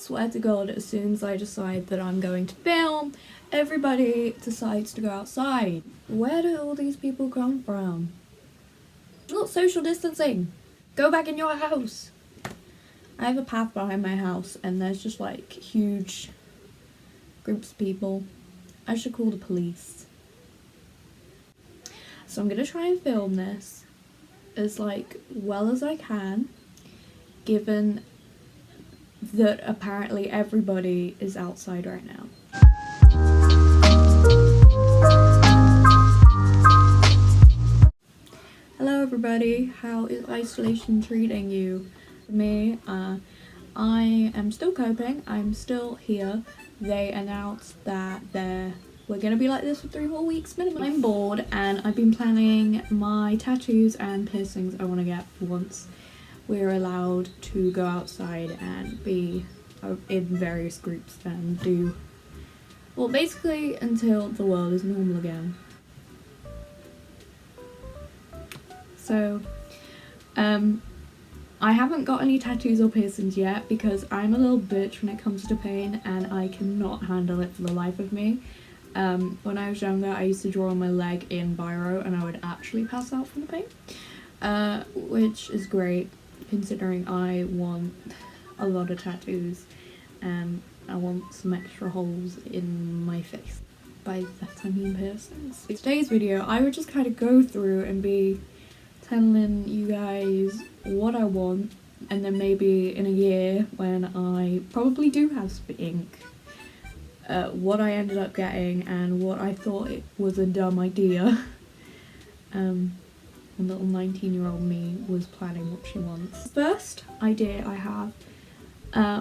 swear to God, as soon as I decide that I'm going to film, everybody decides to go outside. Where do all these people come from? It's not social distancing. Go back in your house. I have a path behind my house and there's just like huge groups of people. I should call the police. So I'm gonna try and film this as like well as I can, given that apparently everybody is outside right now. Hello everybody, how is isolation treating you? For me, I am still coping, I'm still here. They announced that we're gonna be like this for 3 more weeks minimum. I'm bored and I've been planning my tattoos and piercings I want to get once we're allowed to go outside and be in various groups and do, well, basically until the world is normal again. So, I haven't got any tattoos or piercings yet because I'm a little bitch when it comes to pain and I cannot handle it for the life of me. When I was younger, I used to draw on my leg in biro and I would actually pass out from the pain, which is great considering I want a lot of tattoos and I want some extra holes in my face. By that I mean piercings. In today's video, I would just kind of go through and be telling you guys what I want, and then maybe in a year when I probably do have spit ink, what I ended up getting and what I thought it was a dumb idea. A little 19-year-old me was planning what she wants. First idea I have,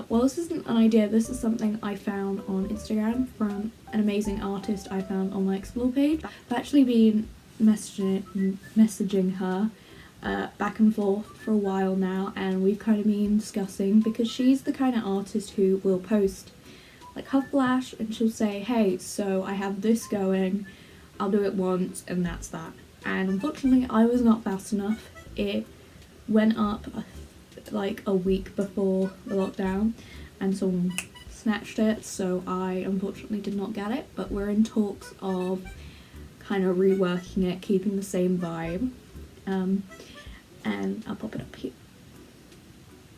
well, this isn't an idea, this is something I found on Instagram from an amazing artist I found on my Explore page. I've actually been messaging her back and forth for a while now, and we've kind of been discussing, because she's the kind of artist who will post like her flash and she'll say, hey, so I have this going, I'll do it once and that's that. And unfortunately I was not fast enough. It went up like a week before the lockdown and someone snatched it, so I unfortunately did not get it, but we're in talks of kind of reworking it, keeping the same vibe, and I'll pop it up here.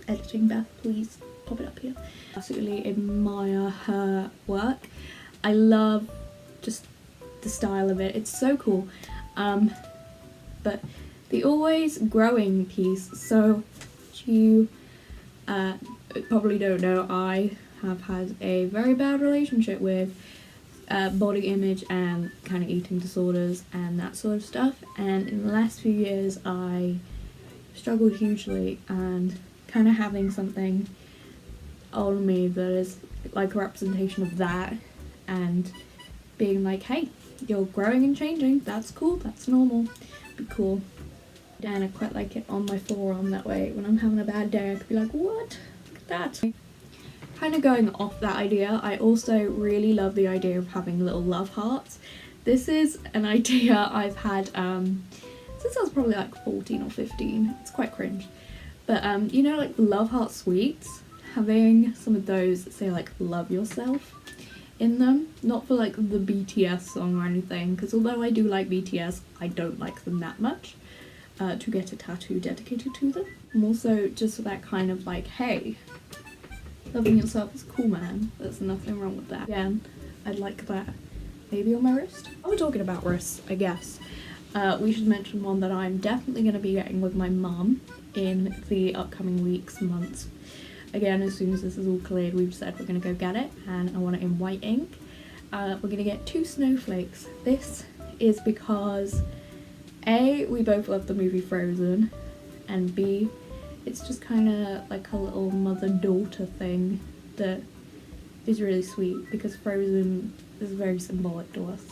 Editing Beth, please pop it up here. Absolutely admire her work. I love just the style of it, it's so cool. But the always growing piece, so you probably don't know, I have had a very bad relationship with body image and kind of eating disorders and that sort of stuff, and in the last few years I struggled hugely, and kind of having something on me that is like a representation of that and being like, hey, you're growing and changing, that's cool, that's normal, be cool. And I quite like it on my forearm, that way when I'm having a bad day I could be like, what, look at that. Kind of going off that idea, I also really love the idea of having little love hearts. This is an idea I've had since I was probably like 14 or 15. It's quite cringe. But you know, like love heart sweets, having some of those that say like love yourself in them. Not for like the BTS song or anything, because although I do like BTS, I don't like them that much to get a tattoo dedicated to them. And also just for that kind of like, hey, loving yourself is cool, man. There's nothing wrong with that. Again, I'd like that maybe on my wrist. While we're talking about wrists, I guess, we should mention one that I'm definitely going to be getting with my mum in the upcoming weeks, months. Again, as soon as this is all cleared, we've said we're going to go get it, and I want it in white ink. We're going to get 2 snowflakes. This is because A, we both love the movie Frozen, and B, it's just kind of like a little mother-daughter thing that is really sweet, because Frozen is very symbolic to us.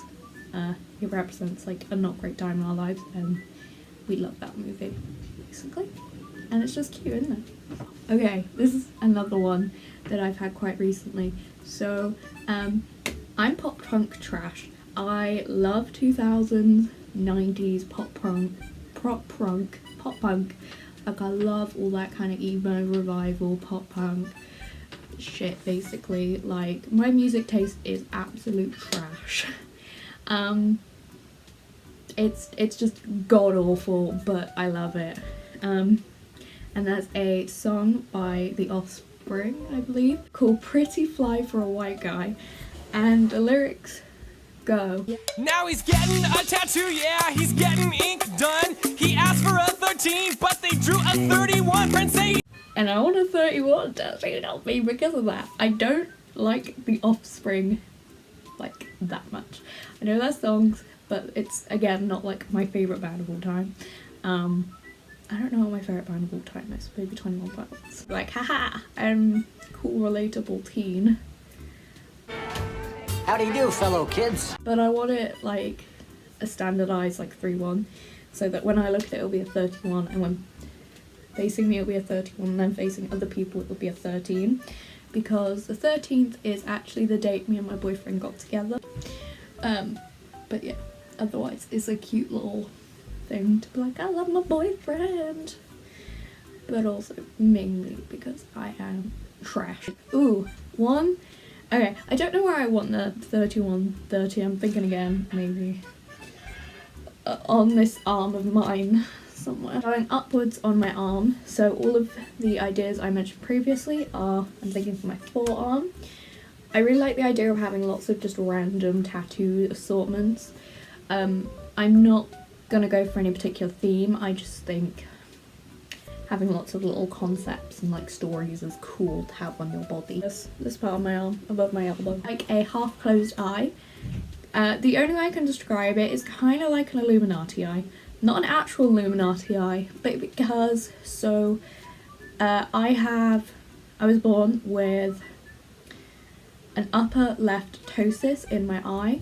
It represents like a not great time in our lives, and we love that movie, basically. And it's just cute, isn't it? Okay, this is another one that I've had quite recently. So, I'm pop punk trash. I love 2000s, 90s pop punk. Like I love all that kind of emo, revival, pop punk, shit basically. Like, my music taste is absolute trash. It's just god awful, but I love it. And that's a song by The Offspring, I believe, called Pretty Fly for a White Guy, and the lyrics go. Now he's getting a tattoo, yeah, he's getting ink done. He asked for a 13, but they drew a 31. Friends say, and I want a 31 tattooed on me because of that. I don't like The Offspring like that much. I know their songs, but it's again not like my favourite band of all time. I don't know what my favourite band of all time is, maybe 21 Pilots. Like, haha, I'm cool, relatable teen. How do you do, fellow kids? But I want it like a standardised like 3-1, so that when I look at it, it'll be a 31, and when facing me it'll be a 31, and then facing other people it'll be a 13, because the 13th is actually the date me and my boyfriend got together. But yeah, otherwise it's a cute little thing to be like, I love my boyfriend, but also mainly because I am trash. Ooh, one. Okay, I don't know where I want the 3130. I'm thinking again, maybe on this arm of mine somewhere. Going upwards on my arm, so all of the ideas I mentioned previously are, I'm thinking for my forearm. I really like the idea of having lots of just random tattoo assortments. I'm not gonna go for any particular theme, I just think having lots of little concepts and like stories is cool to have on your body. This part of my arm, above my elbow. Like a half closed eye. The only way I can describe it is kind of like an Illuminati eye. Not an actual Illuminati eye, but because, so I was born with an upper left ptosis in my eye,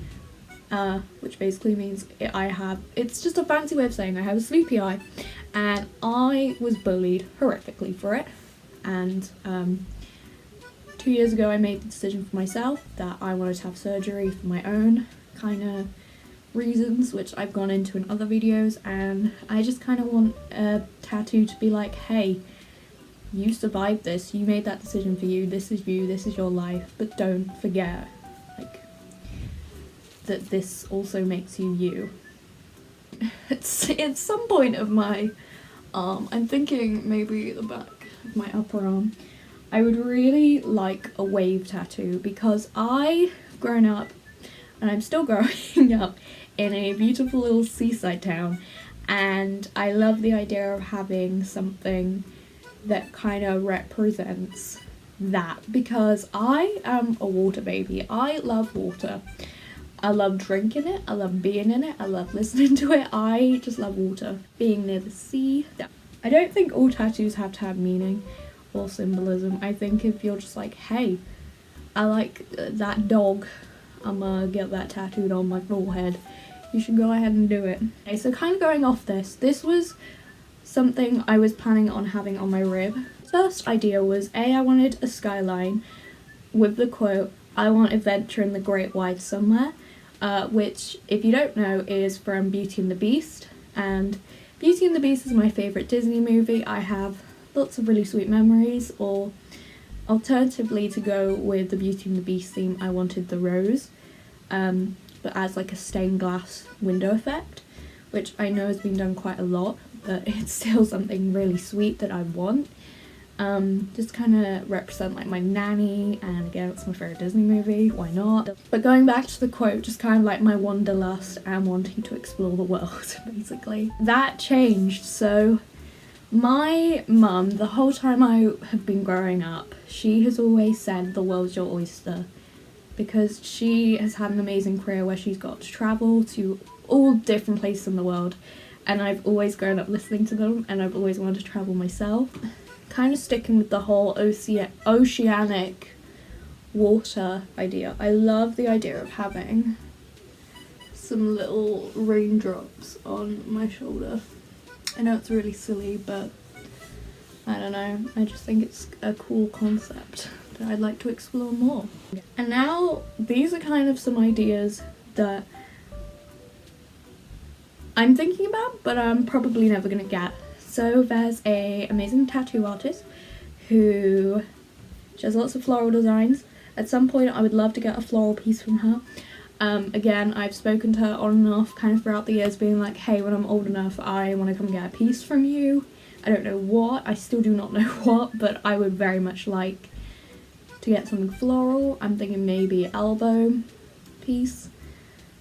which basically means it's just a fancy way of saying I have a sleepy eye, and I was bullied horrifically for it, and 2 years ago I made the decision for myself that I wanted to have surgery for my own kind of reasons, which I've gone into in other videos, and I just kind of want a tattoo to be like, hey, you survived this, you made that decision for you, this is your life, but don't forget, like, that this also makes you you. It's some point of my arm, I'm thinking maybe the back of my upper arm, I would really like a wave tattoo, because I've grown up, and I'm still growing up, in a beautiful little seaside town, and I love the idea of having something that kind of represents that, because I am a water baby. I love water. I love drinking it, I love being in it, I love listening to it, I just love water. Being near the sea. I don't think all tattoos have to have meaning or symbolism. I think if you're just like, hey, I like that dog, I'm gonna get that tattooed on my forehead, you should go ahead and do it. Okay, so kind of going off this was something I was planning on having on my rib. First idea was I wanted a skyline with the quote, I want adventure in the great wide somewhere, which, if you don't know, is from Beauty and the Beast, and Beauty and the Beast is my favourite Disney movie. I have lots of really sweet memories, or alternatively, to go with the Beauty and the Beast theme, I wanted the rose, but as like a stained glass window effect, which I know has been done quite a lot, but it's still something really sweet that I want. Just kind of represent like my nanny, and again it's my favourite Disney movie, why not? But going back to the quote, just kind of like my wanderlust and wanting to explore the world, basically. That changed, so my mum, the whole time I have been growing up, she has always said the world's your oyster, because she has had an amazing career where she's got to travel to all different places in the world, and I've always grown up listening to them, and I've always wanted to travel myself. Kind of sticking with the whole oceanic water idea. I love the idea of having some little raindrops on my shoulder. I know it's really silly, but I don't know, I just think it's a cool concept that I'd like to explore more. And now these are kind of some ideas that I'm thinking about, but I'm probably never gonna get. So there's a amazing tattoo artist who She has lots of floral designs. At some point I would love to get a floral piece from her. Again, I've spoken to her on and off kind of throughout the years, being like, hey, when I'm old enough I want to come get a piece from you. I don't know what, I still do not know what, but I would very much like to get something floral. I'm thinking maybe elbow piece,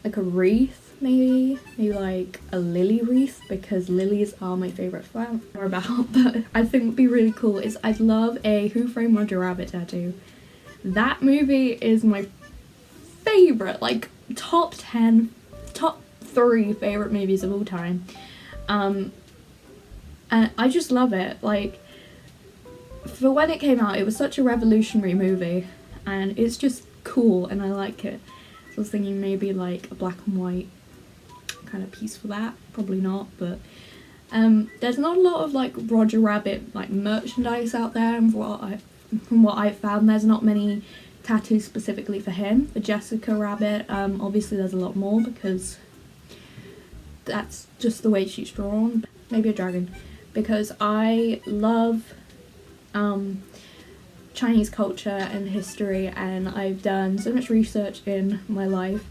like a wreath maybe like a lily wreath, because lilies are my favourite flower about. But I think would be really cool is I'd love a Who Framed Roger Rabbit tattoo. That movie is my favourite, like top 10, top 3 favourite movies of all time. And I just love it. Like, for when it came out, it was such a revolutionary movie, and it's just cool and I like it. So I was thinking maybe like a black and white kind of piece for that. Probably not, but there's not a lot of like Roger Rabbit like merchandise out there, and from what I've found, there's not many tattoos specifically for him. For Jessica Rabbit, obviously there's a lot more because that's just the way she's drawn. Maybe a dragon, because I love Chinese culture and history, and I've done so much research in my life.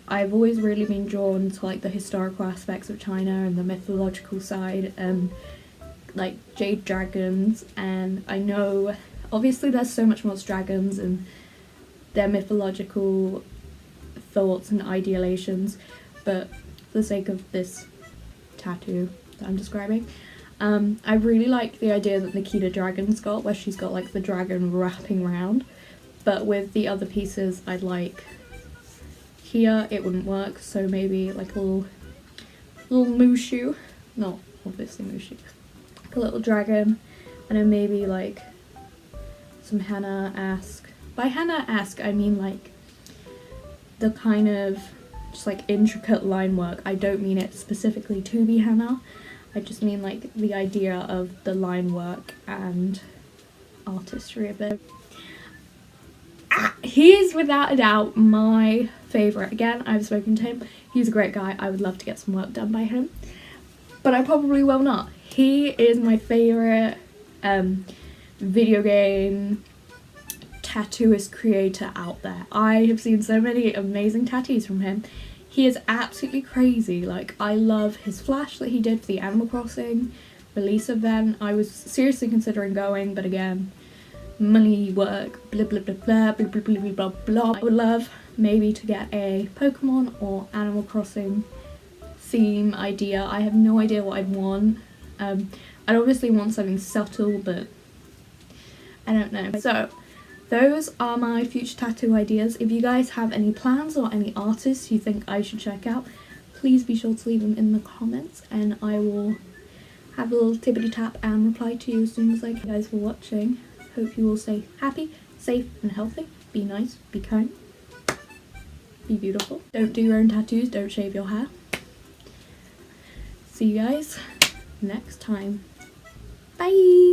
I've always really been drawn to like the historical aspects of China and the mythological side, and like jade dragons. And I know obviously there's so much more to dragons and their mythological thoughts and ideations, but for the sake of this tattoo that I'm describing, I really like the idea that Nikita Dragon's got, where she's got like the dragon wrapping round. But with the other pieces, I'd like, here it wouldn't work, so maybe like a little Mushu, not obviously Mushu, like a little dragon, and then maybe like some henna-esque. By henna-esque I mean like the kind of just like intricate line work. I don't mean it specifically to be henna, I just mean like the idea of the line work and artistry of it. He is without a doubt my favourite. Again, I've spoken to him, he's a great guy, I would love to get some work done by him, but I probably will not. He is my favourite video game tattooist creator out there. I have seen so many amazing tattoos from him. He is absolutely crazy. Like, I love his flash that he did for the Animal Crossing release event. I was seriously considering going, but again, money, work, blah blah blah blah blah blah blah blah blah. I would love maybe to get a Pokemon or Animal Crossing theme idea. I have no idea what I'd want. I'd obviously want something subtle, but I don't know. So those are my future tattoo ideas. If you guys have any plans or any artists you think I should check out, please be sure to leave them in the comments, and I will have a little tippity tap and reply to you as soon as I can. Thank you guys for watching. Hope you all stay happy, safe and healthy. Be nice, be kind, be beautiful. Don't do your own tattoos, don't shave your hair. See you guys next time. Bye!